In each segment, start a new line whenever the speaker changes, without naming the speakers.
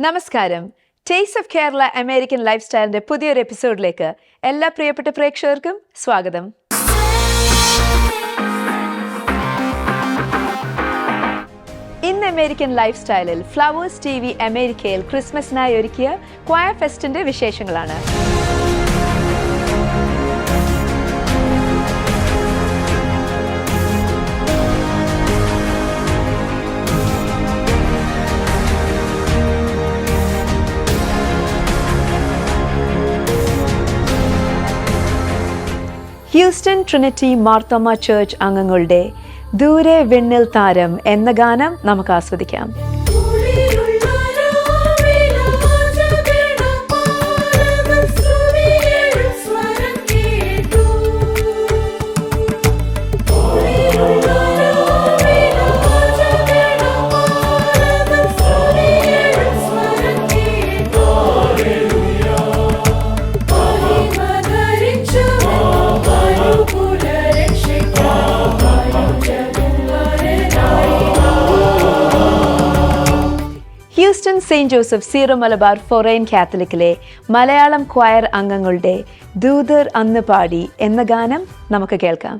നമസ്കാരം. Taste of Kerala American life സ്റ്റൈലിന്റെ പുതിയൊരു എപ്പിസോഡിലേക്ക് എല്ലാ പ്രിയപ്പെട്ട പ്രേക്ഷകർക്കും സ്വാഗതം. ഇന്ന് അമേരിക്കൻ ലൈഫ് സ്റ്റൈലിൽ ഫ്ലവേഴ്സ് TV അമേരിക്കയിൽ ക്രിസ്മസിനായി ഒരുക്കിയ ക്വയർ ഫെസ്റ്റിന്റെ വിശേഷങ്ങളാണ്. ഹ്യൂസ്റ്റൺ ട്രിനിറ്റി മാർത്തോമ ചർച്ച് അംഗങ്ങളുടെ ദൂരെ വെണ്ണിൽ താരം എന്ന ഗാനം നമുക്ക് ആസ്വദിക്കാം. Houston Saint Joseph Syro Malabar Forane കാത്തലിക്കിലെ മലയാളം ക്വയർ അംഗങ്ങളുടെ ദൂതർ അന്ന് പാടി എന്ന ഗാനം നമുക്ക് കേൾക്കാം.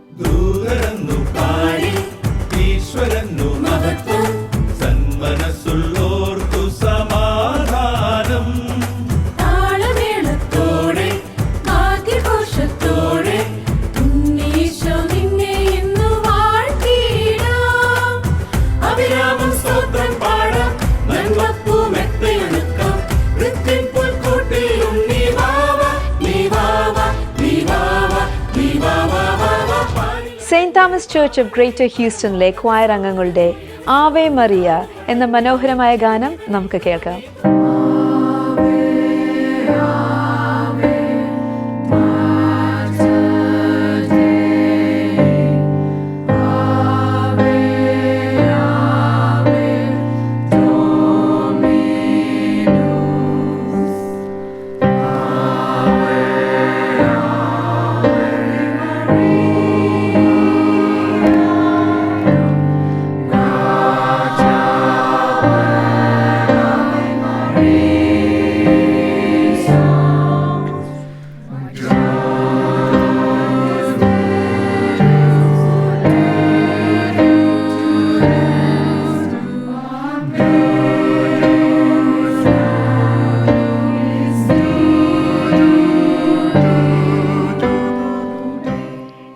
Saint Thomas church of Greater ഹ്യൂസ്റ്റണിലെ ക്വയർ അംഗങ്ങളുടെ ആവേ മറിയ എന്ന മനോഹരമായ ഗാനം നമുക്ക് കേൾക്കാം.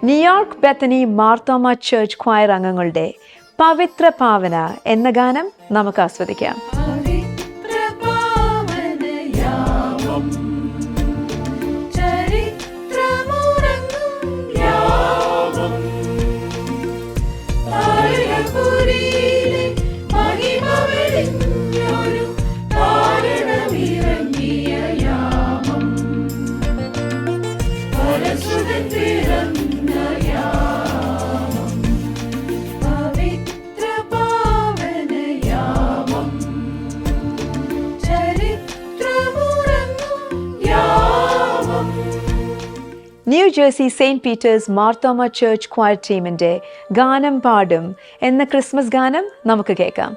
New York Bethany Marthoma church choir അംഗങ്ങളുടെ പവിത്ര പാവന എന്ന ഗാനം നമുക്ക് ആസ്വദിക്കാം. New Jersey Saint Peter's Marthoma church choir ടീമിന്റെ ഗാനം പാടും എന്ന ക്രിസ്മസ് ഗാനം നമുക്ക് കേൾക്കാം.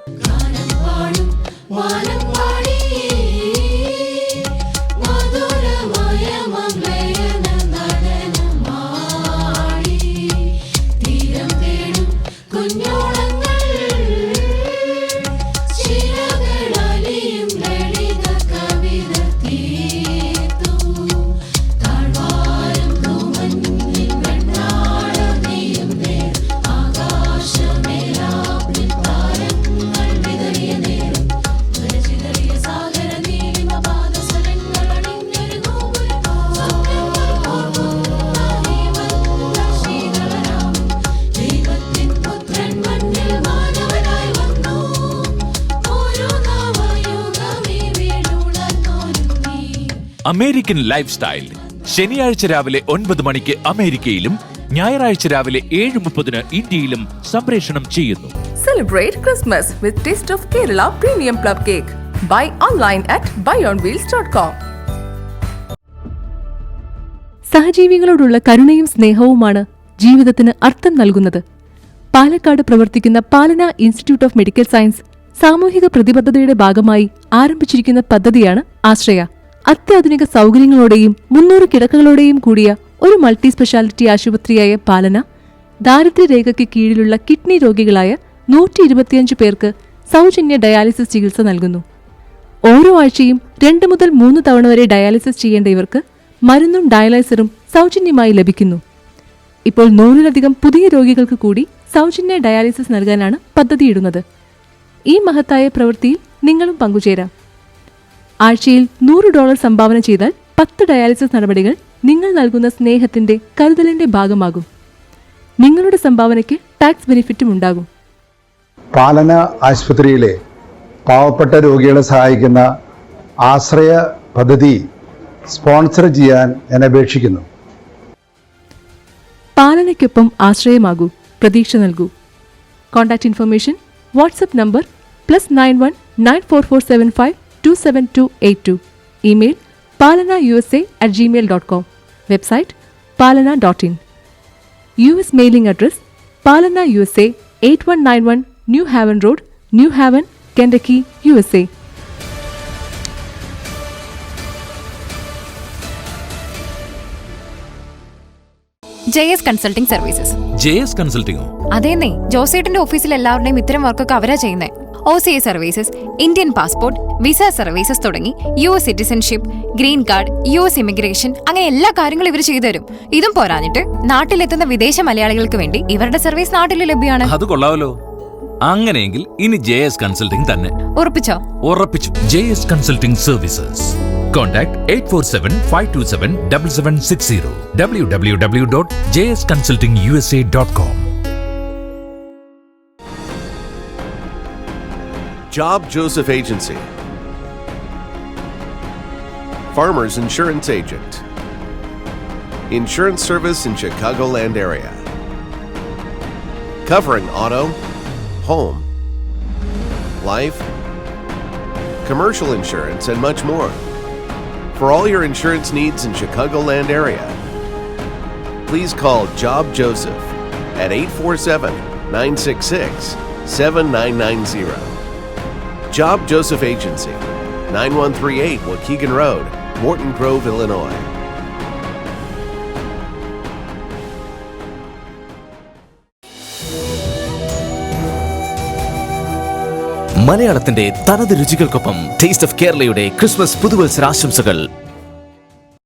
അമേരിക്കൻ ലൈഫ് സ്റ്റൈൽ ശനിയാഴ്ച രാവിലെ 9 മണിക്ക് അമേരിക്കയിലും ഞായറാഴ്ച രാവിലെ 7:30 ഇന്ത്യയിലും സംപ്രേഷണം ചെയ്യുന്നു.
Celebrate Christmas with Taste of Kerala Premium Plum Cake. Buy online at buyonwheels.com.
സഹജീവികളോടുള്ള കരുണയും സ്നേഹവുമാണ് ജീവിതത്തിന് അർത്ഥം നൽകുന്നത്. പാലക്കാട് പ്രവർത്തിക്കുന്ന പാലന ഇൻസ്റ്റിറ്റ്യൂട്ട് ഓഫ് മെഡിക്കൽ സയൻസ് സാമൂഹിക പ്രതിബദ്ധതയുടെ ഭാഗമായി ആരംഭിച്ചിരിക്കുന്ന പദ്ധതിയാണ് ആശ്രയ. അത്യാധുനിക സൗകര്യങ്ങളോടെയും 300 കിടക്കകളോടെയും കൂടിയ ഒരു മൾട്ടി സ്പെഷ്യാലിറ്റി ആശുപത്രിയായ പാലന ദാരിദ്ര്യരേഖയ്ക്ക് കീഴിലുള്ള കിഡ്നി രോഗികളായ 125 പേർക്ക് സൗജന്യ ഡയാലിസിസ് ചികിത്സ നൽകുന്നു. ഓരോ ആഴ്ചയും 2 മുതൽ 3 തവണ വരെ ഡയാലിസിസ് ചെയ്യേണ്ട ഇവർക്ക് മരുന്നും ഡയാലൈസറും സൗജന്യമായി ലഭിക്കുന്നു. ഇപ്പോൾ 100-ലധികം പുതിയ രോഗികൾക്ക് കൂടി സൗജന്യ ഡയാലിസിസ് നൽകാനാണ് പദ്ധതിയിടുന്നത്. ഈ മഹത്തായ പ്രവൃത്തിയിൽ നിങ്ങളും പങ്കുചേരാം. ആഴ്ചയിൽ $100 സംഭാവന ചെയ്താൽ 10 ഡയാലിസിസ് നടപടികൾ നിങ്ങൾ നൽകുന്ന സ്നേഹത്തിന്റെ കരുതലിന്റെ ഭാഗമാകും. നിങ്ങളുടെ സംഭാവനയ്ക്ക് ടാക്സ് ബെനിഫിറ്റും ഉണ്ടാകും.
പാലന ആശുപത്രിയിലെ പാവപ്പെട്ട രോഗികളെ സഹായിക്കുന്ന ആശ്രയ പദ്ധതി സ്പോൺസർ ചെയ്യാൻ ഞാൻ അപേക്ഷിക്കുന്നു.
പാലനയ്ക്കൊപ്പം ആശ്രയമാകൂ, പ്രതീക്ഷ നൽകൂ. Contact information WhatsApp number +91 9447527282. Email palana.usa@gmail.com. Website palana.in. US mailing address Palana USA 8191 New Haven Road, New Haven, Kentucky, USA.
JS consulting services.
JS കൺസൾട്ടിംഗോ?
അതേന്നേ, ജോസേട്ടന്റെ ഓഫീസിൽ എല്ലാവരുടെയും ഇത്തരം വർക്കൊക്കെ അവരാ ചെയ്യുന്നത്. OCA services, Indian passport, visa services തുടങ്ങി US citizenship, green card, US immigration, അങ്ങനെ എല്ലാ കാര്യങ്ങളും ഇവർ ചെയ്തുതരും. ഇതും പോരാഞ്ഞിട്ട് നാട്ടിലെത്തുന്ന വിദേശ മലയാളികൾക്ക് വേണ്ടി ഇവരുടെ സർവീസ് നാട്ടിൽ ലഭ്യമാണ്.
അത് കൊള്ളാമല്ലോ. അങ്ങനെയെങ്കിൽ ഇനി JS കൺസൾട്ടിംഗ് തന്നെ.
ഉറപ്പിച്ചോ?
ഉറപ്പിച്ചു. JS consulting services. Contact 847-527-7760. www.jsconsultingusa.com.
Job Joseph Agency. Farmers Insurance Agent. Insurance service in Chicagoland area. Covering auto, home, life, commercial insurance, and much more. For all your insurance needs in Chicagoland area, please call Job Joseph at 847-966-7990. Job Joseph Agency, 9138 Waukegan Road, Morton Grove, Illinois.
മലയാളത്തിന്റെ തനത് രുചികൾക്കൊപ്പം taste of കേരളയുടെ Christmas പുതുവത്സരാശംസകൾ.